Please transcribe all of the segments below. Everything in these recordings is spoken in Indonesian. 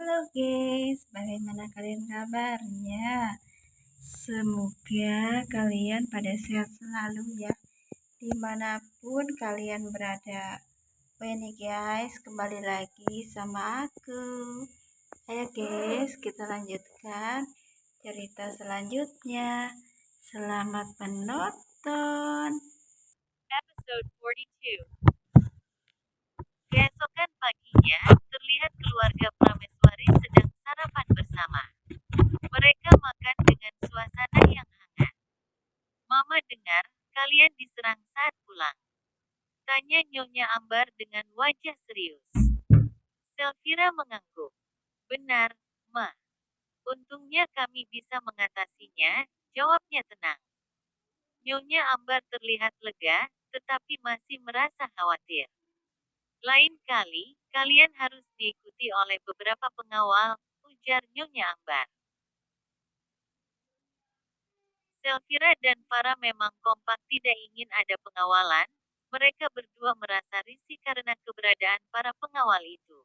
Halo guys, bagaimana kalian kabarnya? Semoga kalian pada sehat selalu ya, dimanapun kalian berada. Oh ini guys, kembali lagi sama aku. Ayo guys, kita lanjutkan cerita selanjutnya. Selamat menonton. Episode 42. Keesokan paginya, terlihat keluarga Prameswari sedang sarapan bersama. Mereka makan dengan suasana yang hangat. Mama dengar, kalian diserang saat pulang. Tanya Nyonya Ambar dengan wajah serius. Selvira mengangguk. Benar, Ma. Untungnya kami bisa mengatasinya, jawabnya tenang. Nyonya Ambar terlihat lega, tetapi masih merasa khawatir. Lain kali, kalian harus diikuti oleh beberapa pengawal, ujar Nyonya Ambar. Selvira dan Farah memang kompak tidak ingin ada pengawalan, mereka berdua merasa risih karena keberadaan para pengawal itu.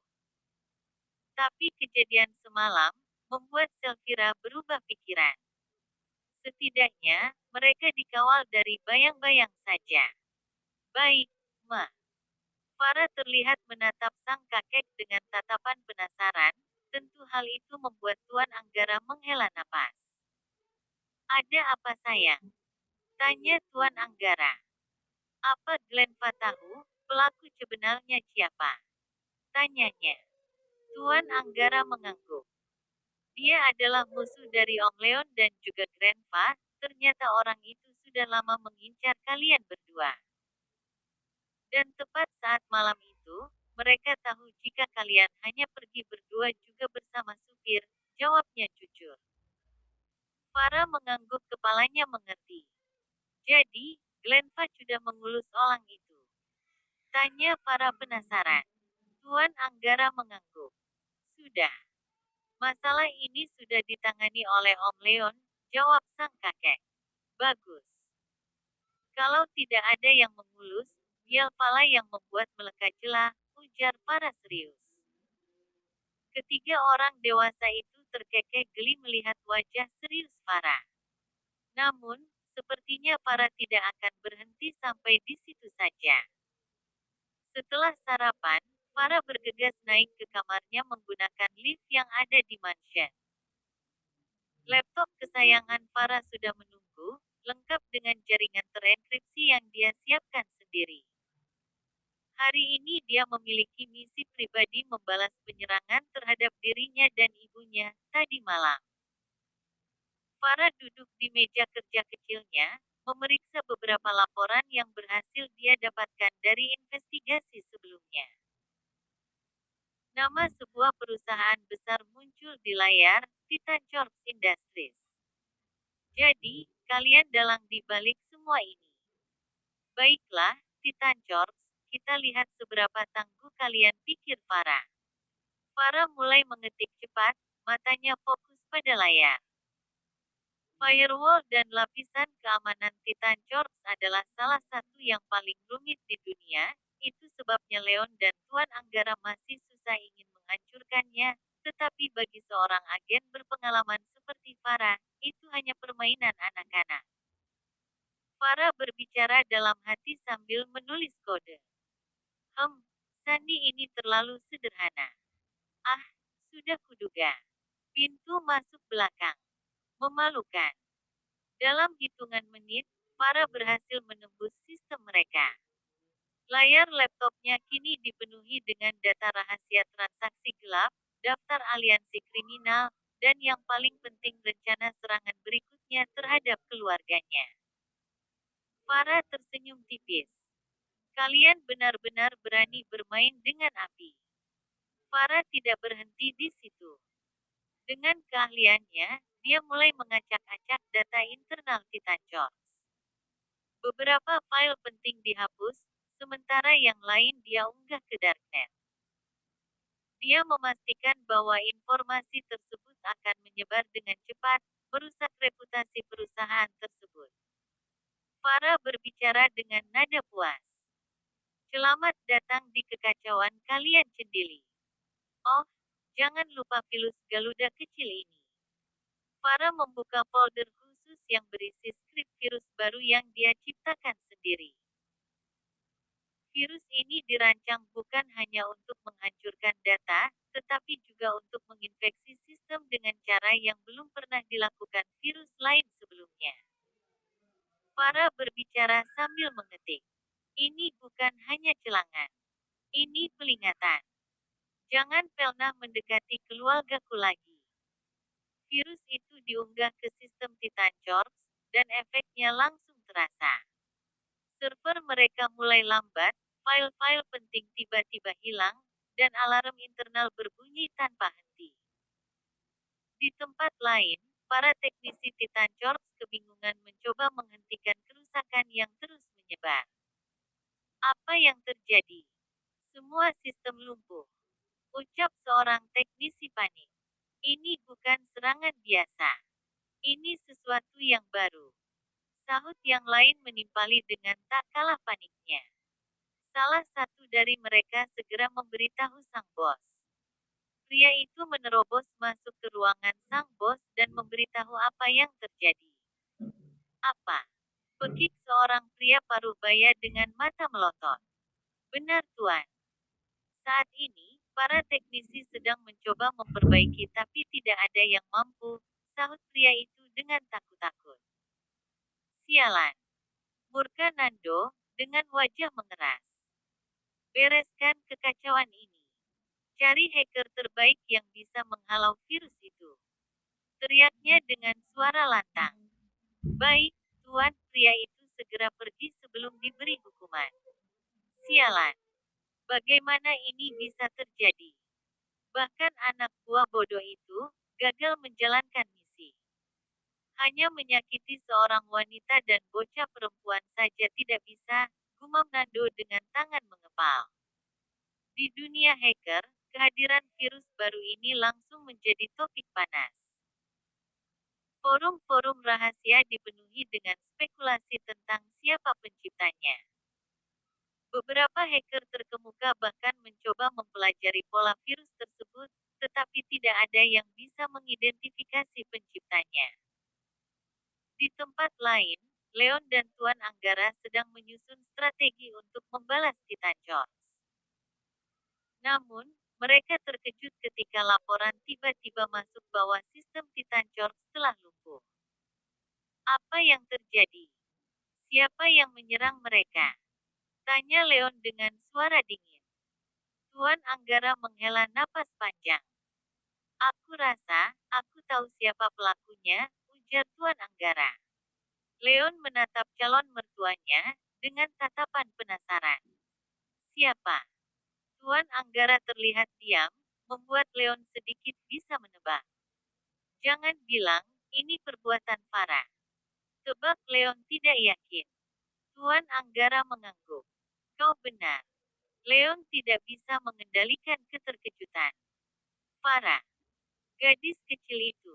Tapi kejadian semalam, membuat Selvira berubah pikiran. Setidaknya, mereka dikawal dari bayang-bayang saja. Baik, Ma. Farah terlihat menatap sang kakek dengan tatapan penasaran, tentu hal itu membuat Tuan Anggara menghela napas. Ada apa sayang? Tanya Tuan Anggara. Apa Glenn tahu, pelaku sebenarnya siapa? Tanyanya. Tuan Anggara mengangguk. Dia adalah musuh dari Om Leon dan juga Grandpa, ternyata orang itu sudah lama mengincar kalian berdua. Dan tepat saat malam itu, mereka tahu jika kalian hanya pergi berdua juga bersama supir, jawabnya jujur. Farah mengangguk kepalanya mengerti. Jadi, Glenn sudah mengulus orang itu. Tanya Farah penasaran. Tuan Anggara mengangguk. Sudah. Masalah ini sudah ditangani oleh Om Leon, jawab sang kakek. Bagus. Kalau tidak ada yang mengulus, dia pala yang membuat melekat celah, ujar Farah serius. Ketiga orang dewasa itu terkekeh geli melihat wajah serius Farah. Namun, sepertinya Farah tidak akan berhenti sampai di situ saja. Setelah sarapan, Farah bergegas naik ke kamarnya menggunakan lift yang ada di mansion. Laptop kesayangan Farah sudah menunggu, lengkap dengan jaringan terenkripsi yang dia siapkan sendiri. Hari ini dia memiliki misi pribadi membalas penyerangan terhadap dirinya dan ibunya, tadi malam. Farah duduk di meja kerja kecilnya, memeriksa beberapa laporan yang berhasil dia dapatkan dari investigasi sebelumnya. Nama sebuah perusahaan besar muncul di layar, Titan Corp Industries. Jadi, kalian dalang di balik semua ini. Baiklah, Titan Corp, kita lihat seberapa tangguh kalian pikir Farah. Farah mulai mengetik cepat, matanya fokus pada layar. Firewall dan lapisan keamanan Titan Corp adalah salah satu yang paling rumit di dunia, itu sebabnya Leon dan Tuan Anggara masih susah ingin menghancurkannya, tetapi bagi seorang agen berpengalaman seperti Farah, itu hanya permainan anak-anak. Farah berbicara dalam hati sambil menulis kode. Sandi ini terlalu sederhana. Ah, sudah kuduga. Pintu masuk belakang. Memalukan. Dalam hitungan menit, Farah berhasil menembus sistem mereka. Layar laptopnya kini dipenuhi dengan data rahasia transaksi gelap, daftar aliansi kriminal, dan yang paling penting rencana serangan berikutnya terhadap keluarganya. Farah tersenyum tipis. Kalian benar-benar berani bermain dengan api. Farah tidak berhenti di situ. Dengan keahliannya, dia mulai mengacak-acak data internal Titan Corp. Beberapa file penting dihapus, sementara yang lain dia unggah ke Darknet. Dia memastikan bahwa informasi tersebut akan menyebar dengan cepat, merusak reputasi perusahaan tersebut. Farah berbicara dengan nada puas. Selamat datang di kekacauan kalian cendili. Oh, Jangan lupa pilus Garuda kecil ini. Farah membuka folder khusus yang berisi skrip virus baru yang dia ciptakan sendiri. Virus ini dirancang bukan hanya untuk menghancurkan data, tetapi juga untuk menginfeksi sistem dengan cara yang belum pernah dilakukan virus lain sebelumnya. Farah berbicara sambil mengetik. Ini bukan hanya celangan. Ini peringatan. Jangan pernah mendekati keluargaku lagi. Virus itu diunggah ke sistem Titan Corps, dan efeknya langsung terasa. Server mereka mulai lambat, file-file penting tiba-tiba hilang, dan alarm internal berbunyi tanpa henti. Di tempat lain, para teknisi Titan Corps kebingungan mencoba menghentikan kerusakan yang terus menyebar. Apa yang terjadi? Semua sistem lumpuh. Ucap seorang teknisi panik. Ini bukan serangan biasa. Ini sesuatu yang baru. Sahut yang lain menimpali dengan tak kalah paniknya. Salah satu dari mereka segera memberitahu sang bos. Pria itu menerobos masuk ke ruangan sang bos dan memberitahu apa yang terjadi. Apa? Pekik seorang pria paruh baya dengan mata melotot. Benar tuan. Saat ini, para teknisi sedang mencoba memperbaiki tapi tidak ada yang mampu, sahut pria itu dengan takut-takut. Sialan. Murka Nando, dengan wajah mengeras. Bereskan kekacauan ini. Cari hacker terbaik yang bisa menghalau virus itu. Teriaknya dengan suara lantang. Baik, tuan, pria itu segera pergi sebelum diberi hukuman. Sialan. Bagaimana ini bisa terjadi? Bahkan anak buah bodoh itu gagal menjalankan misi. Hanya menyakiti seorang wanita dan bocah perempuan saja tidak bisa, gumam Nando dengan tangan mengepal. Di dunia hacker, kehadiran virus baru ini langsung menjadi topik panas. Forum-forum rahasia dipenuhi dengan spekulasi tentang siapa penciptanya. Beberapa hacker terkemuka bahkan mencoba mempelajari pola virus tersebut, tetapi tidak ada yang bisa mengidentifikasi penciptanya. Di tempat lain, Leon dan Tuan Anggara sedang menyusun strategi untuk membalas Titan Corps. Namun, mereka terkejut ketika laporan tiba-tiba masuk bahwa sistem Titan Corps telah lumpuh. Apa yang terjadi? Siapa yang menyerang mereka? Tanya Leon dengan suara dingin. Tuan Anggara menghela napas panjang. Aku rasa, aku tahu siapa pelakunya, ujar Tuan Anggara. Leon menatap calon mertuanya, dengan tatapan penasaran. Siapa? Tuan Anggara terlihat diam, membuat Leon sedikit bisa menebak. Jangan bilang, ini perbuatan Farah. Tebak Leon tidak yakin. Tuan Anggara mengangguk. Kau benar. Leon tidak bisa mengendalikan keterkejutan. Farah. Gadis kecil itu.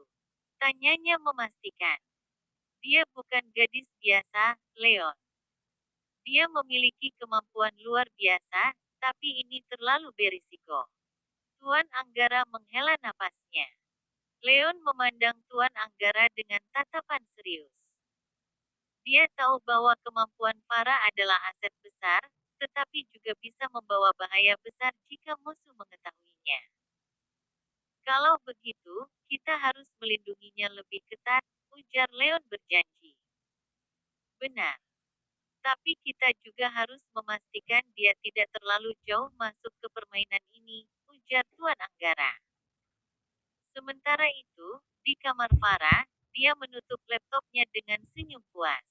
Tanyanya memastikan. Dia bukan gadis biasa, Leon. Dia memiliki kemampuan luar biasa, tapi ini terlalu berisiko. Tuan Anggara menghela napasnya. Leon memandang Tuan Anggara dengan tatapan serius. Dia tahu bahwa kemampuan Farah adalah aset besar, tetapi juga bisa membawa bahaya besar jika musuh mengetahuinya. Kalau begitu, kita harus melindunginya lebih ketat, ujar Leon berjanji. Benar. Tapi kita juga harus memastikan dia tidak terlalu jauh masuk ke permainan ini, ujar Tuan Anggara. Sementara itu, di kamar Farah, dia menutup laptopnya dengan senyum puas.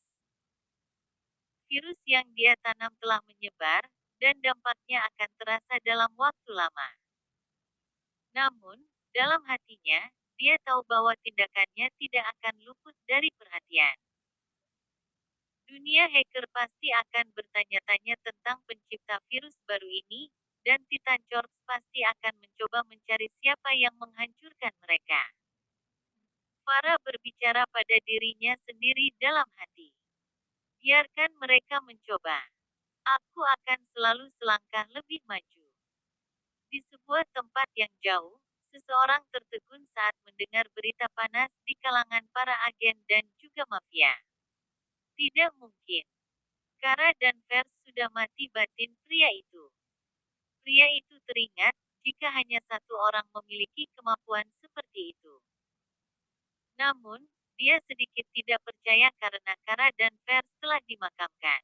Virus yang dia tanam telah menyebar, dan dampaknya akan terasa dalam waktu lama. Namun, dalam hatinya, dia tahu bahwa tindakannya tidak akan luput dari perhatian. Dunia hacker pasti akan bertanya-tanya tentang pencipta virus baru ini, dan Titan Corps pasti akan mencoba mencari siapa yang menghancurkan mereka. Farah berbicara pada dirinya sendiri dalam hati. Biarkan mereka mencoba. Aku akan selalu selangkah lebih maju. Di sebuah tempat yang jauh, Seseorang tertegun saat mendengar berita panas di kalangan para agen dan juga mafia. Tidak mungkin. Kara dan Vers sudah mati batin pria itu. Pria itu teringat, jika hanya satu orang memiliki kemampuan seperti itu. Namun, dia sedikit tidak percaya karena Kara dan Vers telah dimakamkan.